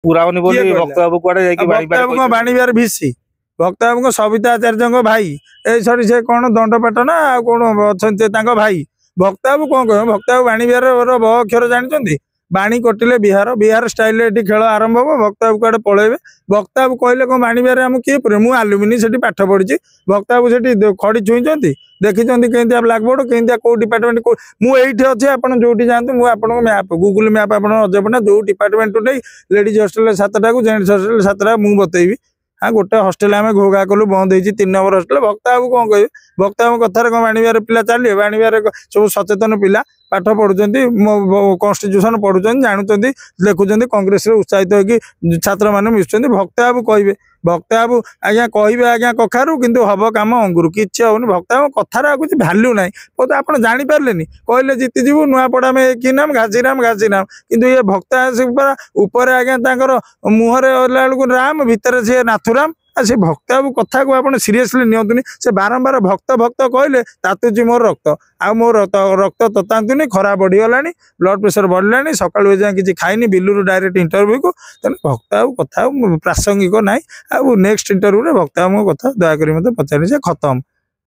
ପୁରାଉନି ବୋଲି ଭକ୍ତ ବାବୁ କୁଆଡେ ଯାଇକି ବାଣୀବିହାର ଭିସି ଭକ୍ତ ବାବୁଙ୍କ ସବିତା ଆଚାର୍ଯ୍ୟଙ୍କ ଭାଇ ଏଇ ସରି ସେ କଣ ଦଣ୍ଡପାଟ ନା ଆଉ କଣ ଅଛନ୍ତି ତାଙ୍କ ଭାଇ ଭକ୍ତ ବାବୁ କଣ କହିବ ଭକ୍ତ ବାବୁ ବାଣୀବିହାର ବ ଅକ୍ଷର ଜାଣିଛନ୍ତି ବାଣୀ କଟିଲେ ବିହାର ବିହାର ଷ୍ଟାଇଲରେ ଏଠି ଖେଳ ଆରମ୍ଭ ହବ ଭକ୍ତ ବାବୁ କୁଆଡେ ପଳେଇବେ ଭକ୍ତ ବାବୁ କହିଲେ କଣ ବାଣୀବିହାରରେ ଆମକୁ କିଏ ପୁରେ ମୁଁ ଆଲୁମିନି ସେଠି ପାଠ ପଢିଛି ଭକ୍ତ ବାବୁ ସେଠି ଖଡି ଛୁଇଁଛନ୍ତି ଦେଖିଛନ୍ତି କେମିତିଆ ବ୍ଲାକବୋର୍ଡ କେମିତିଆ କୋଉ ଡିପାର୍ଟମେଣ୍ଟ ମୁଁ ଏଇଠି ଅଛି ଆପଣ ଯୋଉଠି ଯାଆନ୍ତୁ ମୁଁ ଆପଣଙ୍କ ମ୍ୟାପ୍ ଗୁଗୁଲ ମ୍ୟାପ୍ ଆପଣ ଅଜପନା ଯୋଉ ଡିପାର୍ଟମେଣ୍ଟ ନେଇ ଲେଡିଜ୍ ହଷ୍ଟେଲ 7ଟାକୁ ଜେଣ୍ଟସ ହଷ୍ଟେଲ 7ଟା ମୁଁ ବତେଇବି हाँ गोटे हस्टेल आम घोघा कलु बंद हो 3 नंबर हस्टेल भक्त बाबू कौन कहे भक्त बाबू कथार कौन बाणीविहार पिला चलिए बाणीविहार सब सचेतन पिला पाठ पढ़ुंट कन्स्टिट्यूशन पढ़ुं जानुंट देखुं कांग्रेस उत्साहित होगी छात्र मैंने मिशुं भक्त बाबू कहे भक्त बाबू आज्ञा कहे आज्ञा कखारू किंतु हम काम अंगुर किसी हेनी भक्त बाबू कथार कुछ भैल्यू ना बहुत आप जापारे कहले जीतिजु नुआपड़ा में कि नाम घासीराम किंतु ये भक्त ऊपर आज्ञा मुहरे बेलू राम भितर सी नाथुराम से भक्त बाबू कथा को आप सीरियसली नियंतुनी से बारंबार भक्त भक्त कहले तातुची मोर रक्त आ मोर रक्त ततांतुनी खरा बढ़ीगला ब्लड प्रेसर बढ़ला सकाल जाए किसी खाइनी बिलू डायरेक्ट इंटरव्यू को भक्त बाबू कथा प्रासंगिक ना नेक्स्ट इंटरव्यू भक्त बाबू कथा दयाकोरी मत पचारे खत्म।